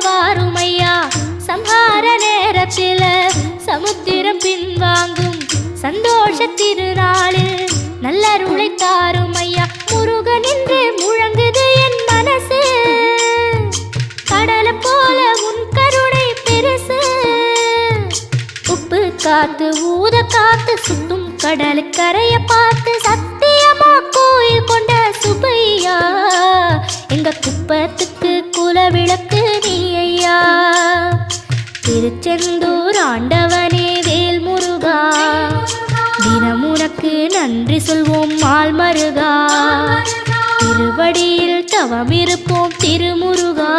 வாருமையா சம்ஹார நேரத்தில சமுத்திரம் பின்வாங்கும் சந்தோஷ திருநாளில் நல்லருளை தாருமையா முருகன் என்று முழங்குது என் மனசு கடலை போல உன் கருணை பெருசு உப்பு காத்து ஊத காத்து சுத்தும் கடலு கரைய பார்த்து சத்தியமா கோயில் கொண்ட சுப்பையா எங்க குப்பத்துக்கு குலவிளக்கு நீ ஐயா திருச்செந்தூர் ஆண்டவனே வேல் முருகா தினம் உனக்கு நன்றி சொல்வோம் மால் மருகா திருவடியில் தவமிருப்போம் திருமுருகா